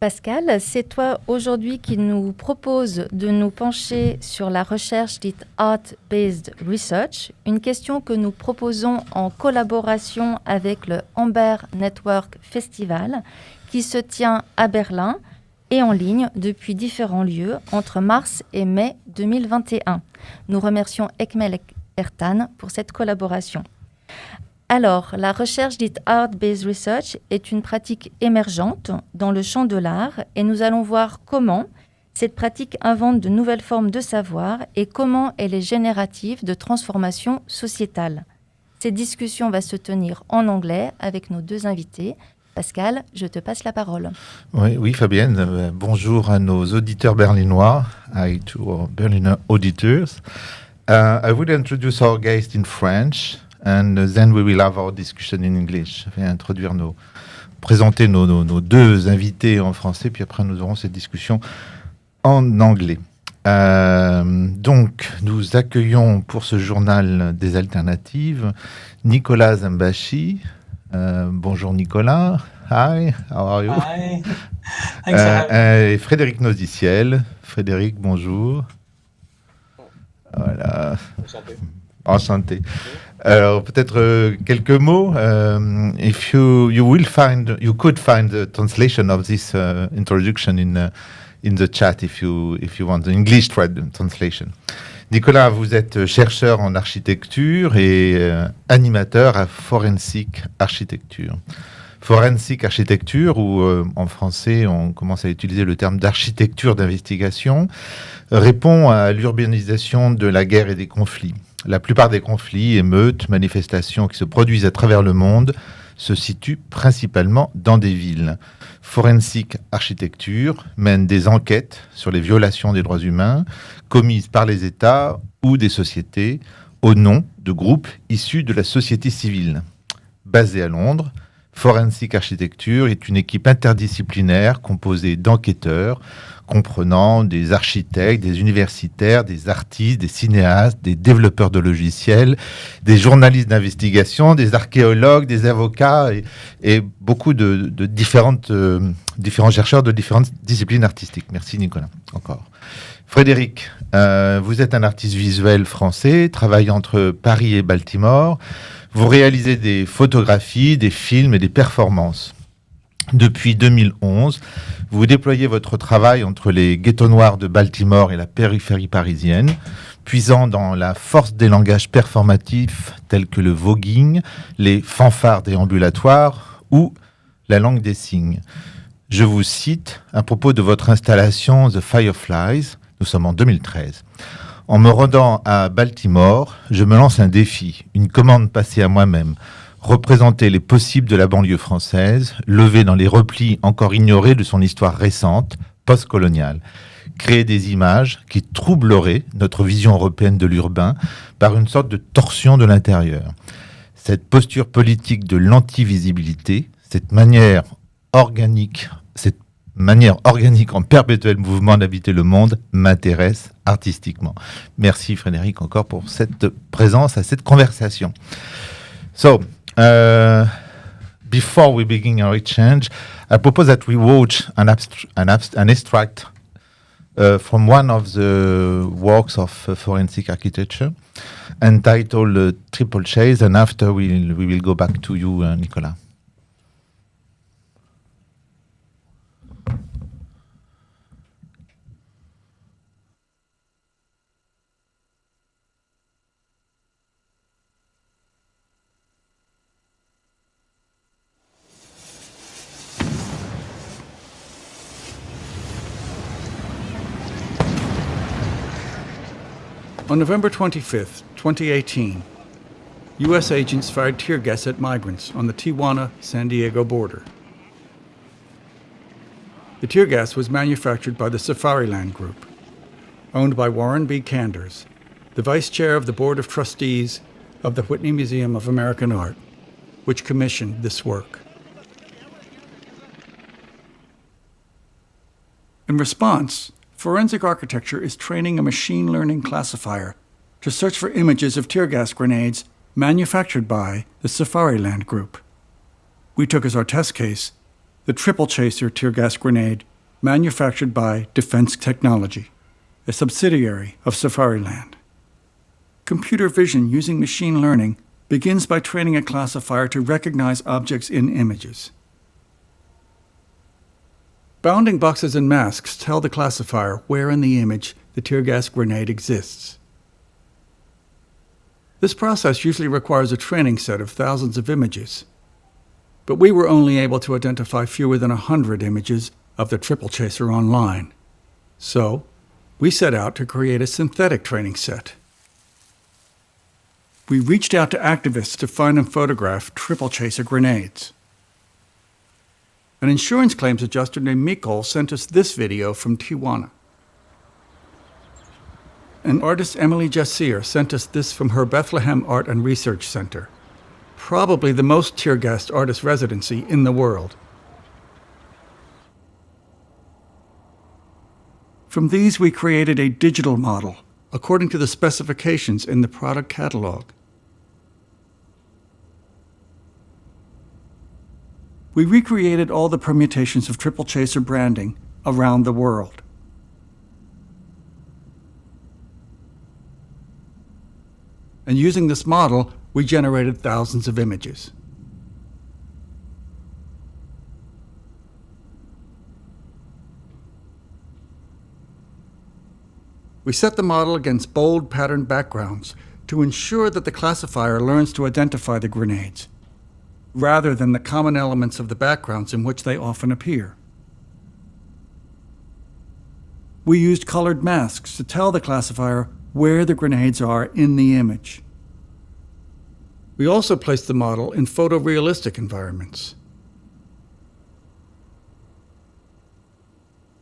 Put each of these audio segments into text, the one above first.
Pascal, c'est toi aujourd'hui qui nous propose de nous pencher sur la recherche dite Art-Based Research, une question que nous proposons en collaboration avec le amberNetworkFestival qui se tient à Berlin et en ligne depuis différents lieux entre mars et mai 2021. Nous remercions Ekmel Ertan pour cette collaboration. Alors, la recherche dite Art-Based Research est une pratique émergente dans le champ de l'art et nous allons voir comment cette pratique invente de nouvelles formes de savoir et comment elle est générative de transformation sociétale. Cette discussion va se tenir en anglais avec nos deux invités. Pascal, je te passe la parole. Oui, Fabienne. Bonjour à nos auditeurs berlinois. Hi to our Berliner auditors. I will introduce our guest in French. And then we will have our discussion in English. Je vais présenter nos deux invités en français, puis après nous aurons cette discussion en anglais. Donc, nous accueillons pour ce journal des alternatives Nicolas Zembashi. Bonjour Nicolas. Hi, how are you? Hi. Thanks et Frédéric Nauczyciel. Frédéric, bonjour. Voilà. Enchanté. Alors peut-être quelques mots. If you could find the translation of this introduction in the chat if you want the English translation. Nicolas, vous êtes chercheur en architecture et animateur à Forensic Architecture. Forensic Architecture, ou en français on commence à utiliser le terme d'architecture d'investigation, répond à l'urbanisation de la guerre et des conflits. La plupart des conflits, émeutes, manifestations qui se produisent à travers le monde se situent principalement dans des villes. Forensic Architecture mène des enquêtes sur les violations des droits humains commises par les États ou des sociétés au nom de groupes issus de la société civile. Basée à Londres, Forensic Architecture est une équipe interdisciplinaire composée d'enquêteurs comprenant des architectes, des universitaires, des artistes, des cinéastes, des développeurs de logiciels, des journalistes d'investigation, des archéologues, des avocats et beaucoup de différents chercheurs de différentes disciplines artistiques. Merci Nicolas, encore. Frédéric, vous êtes un artiste visuel français, travaillant entre Paris et Baltimore. Vous réalisez des photographies, des films et des performances. Depuis 2011, vous déployez votre travail entre les ghettos noirs de Baltimore et la périphérie parisienne, puisant dans la force des langages performatifs tels que le voguing, les fanfares déambulatoires ou la langue des signes. Je vous cite à propos de votre installation The Fireflies, nous sommes en 2013. En me rendant à Baltimore, je me lance un défi, une commande passée à moi-même. Représenter les possibles de la banlieue française, lever dans les replis encore ignorés de son histoire récente, post-coloniale. Créer des images qui troubleraient notre vision européenne de l'urbain par une sorte de torsion de l'intérieur. Cette posture politique de l'antivisibilité, cette manière organique en perpétuel mouvement d'habiter le monde m'intéresse artistiquement. Merci Frédéric encore pour cette présence à cette conversation. So, before we begin our exchange, I propose that we watch an extract from one of the works of forensic architecture entitled Triple Chase, and after we will go back to you, Nicolas. On November 25th, 2018, U.S. agents fired tear gas at migrants on the Tijuana-San Diego border. The tear gas was manufactured by the Safariland Group, owned by Warren B. Kanders, the vice chair of the Board of Trustees of the Whitney Museum of American Art, which commissioned this work. In response, Forensic Architecture is training a machine learning classifier to search for images of tear gas grenades manufactured by the Safariland Group. We took as our test case the Triple Chaser tear gas grenade manufactured by Defense Technology, a subsidiary of Safariland. Computer vision using machine learning begins by training a classifier to recognize objects in images. Bounding boxes and masks tell the classifier where in the image the tear gas grenade exists. This process usually requires a training set of thousands of images, but we were only able to identify fewer than 100 images of the triple chaser online. So, we set out to create a synthetic training set. We reached out to activists to find and photograph triple chaser grenades. An insurance claims adjuster named Mikol sent us this video from Tijuana. And artist Emily Jassir sent us this from her Bethlehem Art and Research Center, probably the most tear-gassed artist residency in the world. From these, we created a digital model according to the specifications in the product catalog. We recreated all the permutations of triple chaser branding around the world. And using this model, we generated thousands of images. We set the model against bold patterned backgrounds to ensure that the classifier learns to identify the grenades, rather than the common elements of the backgrounds in which they often appear. We used colored masks to tell the classifier where the grenades are in the image. We also placed the model in photorealistic environments.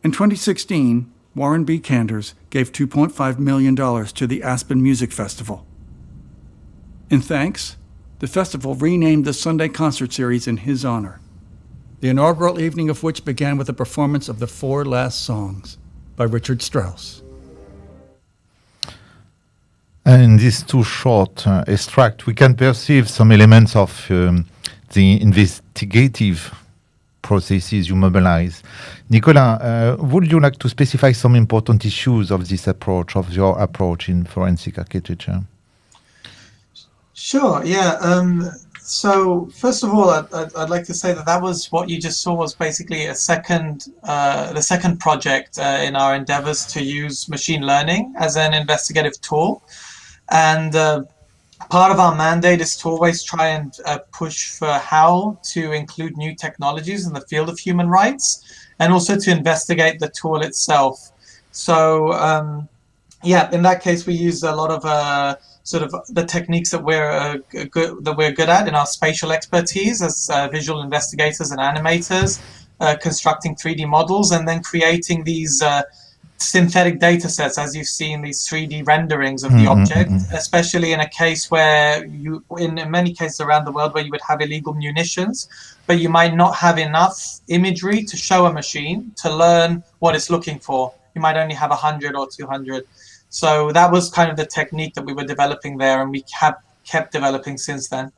In 2016, Warren B. Kanders gave $2.5 million to the Aspen Music Festival. In thanks, the festival renamed the Sunday concert series in his honor, the inaugural evening of which began with a performance of the Four Last Songs by Richard Strauss. And in this too short extract, we can perceive some elements of the investigative processes you mobilize. Nicolas, would you like to specify some important issues of this approach, of your approach in forensic architecture? Sure, yeah. So first of all, I'd like to say that was what you just saw was basically the second project in our endeavors to use machine learning as an investigative tool. And part of our mandate is to always try and push for how to include new technologies in the field of human rights, and also to investigate the tool itself. So yeah, in that case, we use a lot of sort of the techniques that we're good at in our spatial expertise as visual investigators and animators, constructing 3D models and then creating these synthetic data sets, as you've seen, these 3D renderings of the object, especially in a case where in many cases around the world where you would have illegal munitions, but you might not have enough imagery to show a machine to learn what it's looking for. You might only have 100 or 200. So that was kind of the technique that we were developing there, and we have kept developing since then.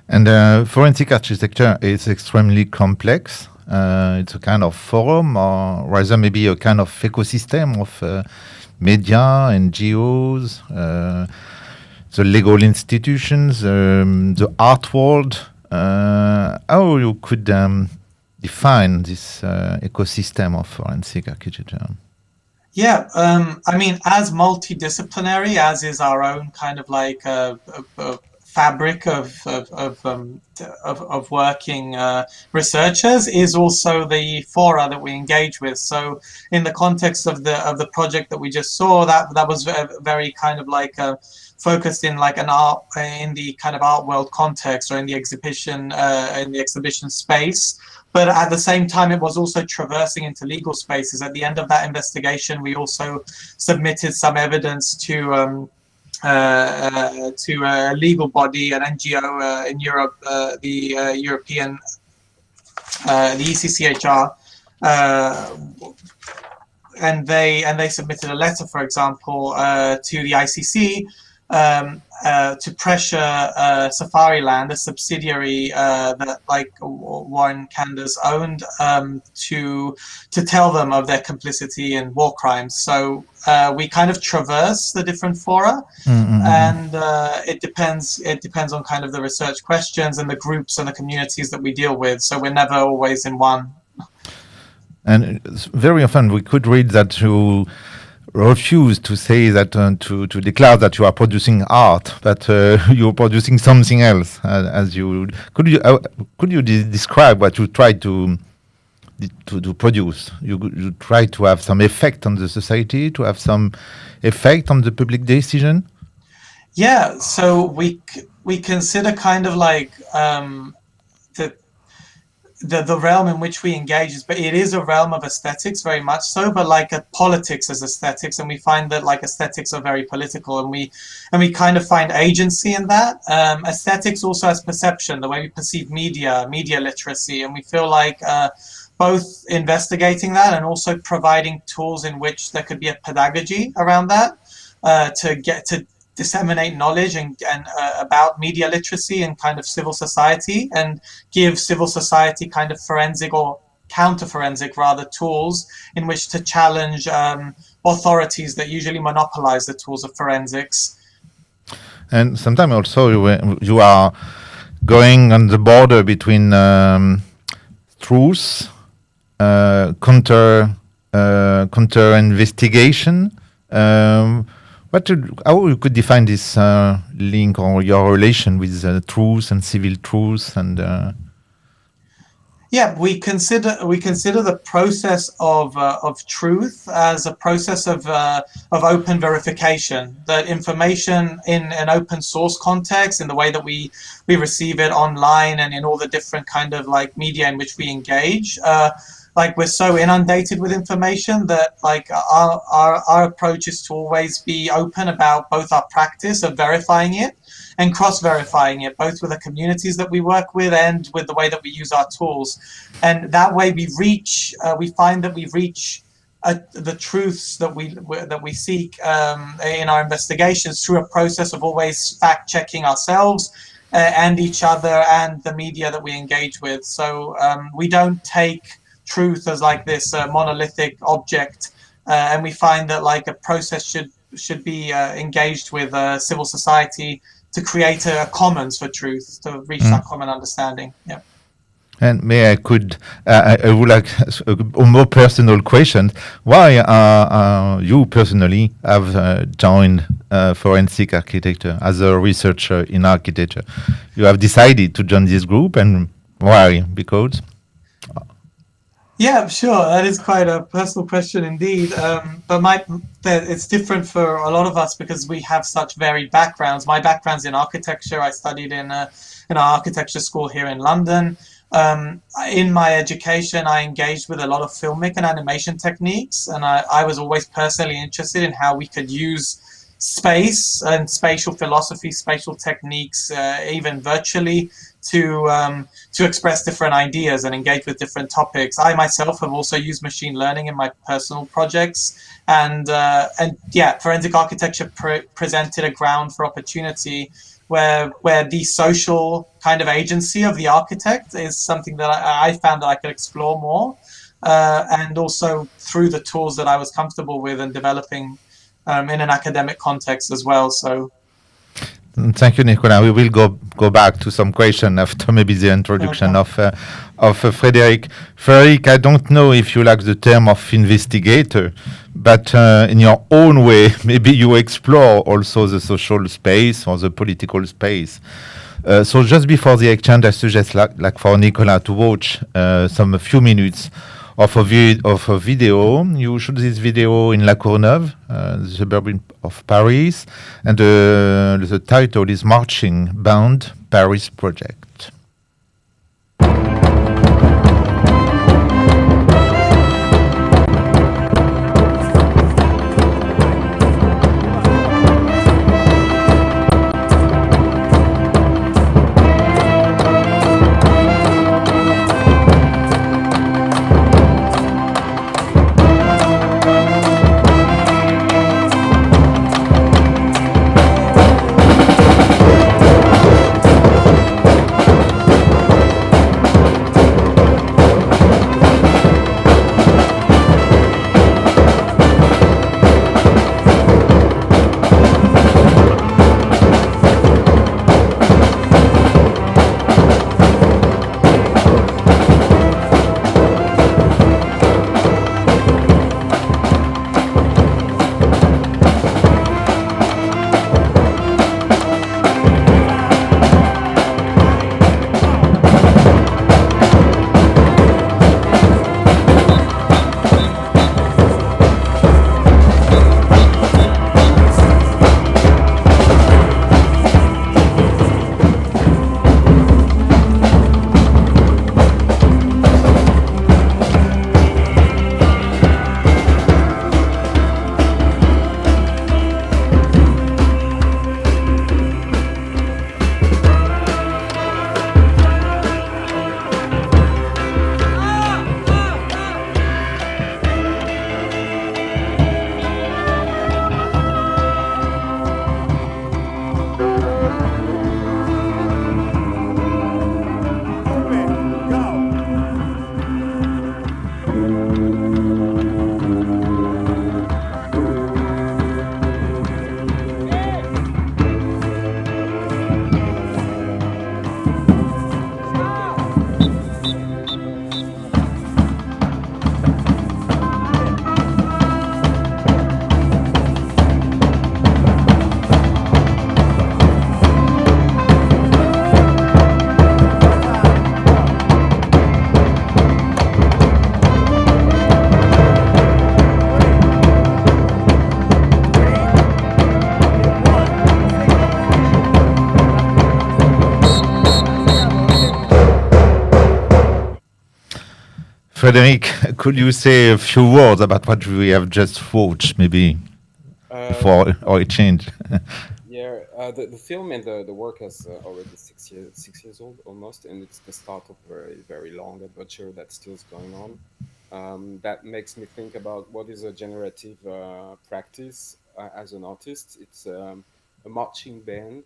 And forensic architecture is extremely complex. It's a kind of forum, or rather maybe a kind of ecosystem of media, NGOs, the legal institutions, the art world. How you could define this ecosystem of forensic architecture? Yeah, I mean, as multidisciplinary as is our own kind of like a fabric of working researchers, is also the fora that we engage with. So, in the context of the project that we just saw, that was very kind of like focused in like an art in the kind of art world context, or in the exhibition space. But at the same time, it was also traversing into legal spaces. At the end of that investigation, we also submitted some evidence to a legal body, an NGO in Europe, the European, the ECCHR, and they submitted a letter, for example, to the ICC, to pressure Safariland, a subsidiary that like Warren Candace owned, to tell them of their complicity in war crimes. So we kind of traverse the different fora, and it depends on kind of the research questions and the groups and the communities that we deal with. So we're never always in one. And very often we could read that you refuse to say that to declare that you are producing art, but you're producing something else. Could you describe what you try to produce? You try to have some effect on the society, to have some effect on the public decision. Yeah, so we consider kind of like the realm in which we engage but it is a realm of aesthetics, very much so, but like politics as aesthetics, and we find that like aesthetics are very political, and we kind of find agency in that. Aesthetics also has perception, the way we perceive media literacy, and we feel like both investigating that and also providing tools in which there could be a pedagogy around that, to disseminate knowledge and about media literacy and kind of civil society, and give civil society kind of forensic or counter-forensic rather tools in which to challenge authorities that usually monopolize the tools of forensics. And sometimes also you are going on the border between truth, counter investigation. How you could define this link or your relation with truth and civil truth and? Yeah, we consider the process of truth as a process of open verification. That information in an open source context, in the way that we receive it online and in all the different kind of like media in which we engage. Like we're so inundated with information that like our approach is to always be open about both our practice of verifying it and cross-verifying it, both with the communities that we work with and with the way that we use our tools. And that way we find that we reach the truths that we seek in our investigations through a process of always fact-checking ourselves and each other and the media that we engage with. So we don't take truth as like this monolithic object, and we find that like a process should be engaged with civil society to create a commons for truth, to reach that common understanding. Yeah. And may I would like a more personal question. Why you personally have joined forensic architecture as a researcher in architecture? You have decided to join this group, and why? Because? Yeah, sure. That is quite a personal question indeed. But it's different for a lot of us because we have such varied backgrounds. My background's in architecture. I studied in our architecture school here in London. In my education, I engaged with a lot of filmic and animation techniques, and I was always personally interested in how we could use space and spatial philosophy, spatial techniques, even virtually, to express different ideas and engage with different topics. I myself have also used machine learning in my personal projects, and yeah, forensic architecture presented a ground for opportunity where the social kind of agency of the architect is something that I found that I could explore more, and also through the tools that I was comfortable with and developing in an academic context as well. So. Thank you, Nicolas. We will go back to some question after maybe the introduction of Frédéric. Frédéric, I don't know if you like the term of investigator, but in your own way, maybe you explore also the social space or the political space. So just before the exchange, I suggest like for Nicolas to watch a few minutes of a video. You shoot this video in La Courneuve, the suburb of Paris, and the title is Marching Band Paris Project. Frédéric, could you say a few words about what we have just watched, maybe before or it changed? Yeah, the film and the work is already 6 years old almost, and it's the start of a very long adventure that still is going on. That makes me think about what is a generative practice as an artist. It's a marching band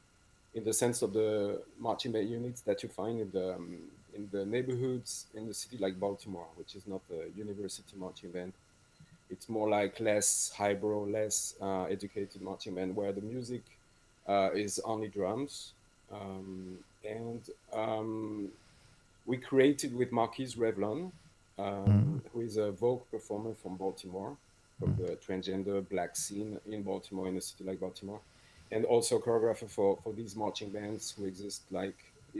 in the sense of the marching band units that you find in the neighborhoods in the city like Baltimore, which is not a university marching band. It's more like less highbrow, less educated marching band where the music is only drums. And we created with Marquise Revlon, who is a Vogue performer from Baltimore, from the transgender black scene in Baltimore, in a city like Baltimore, and also choreographer for these marching bands who exist like,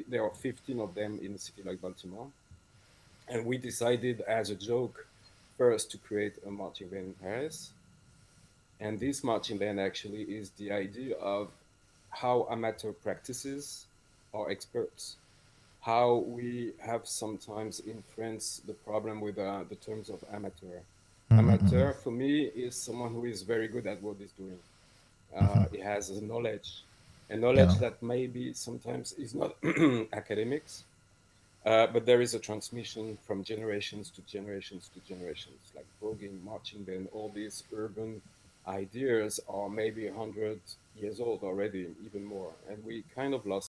there are 15 of them in a city like Baltimore. And we decided as a joke first to create a marching band in Paris. And this marching band actually is the idea of how amateur practices are experts. How we have sometimes in France the problem with the terms of amateur. Amateur for me is someone who is very good at what he's doing. He has a knowledge that maybe sometimes is not academics, but there is a transmission from generations to generations to generations, like voguing, marching band, all these urban ideas are maybe 100 years old already, even more. And we kind of lost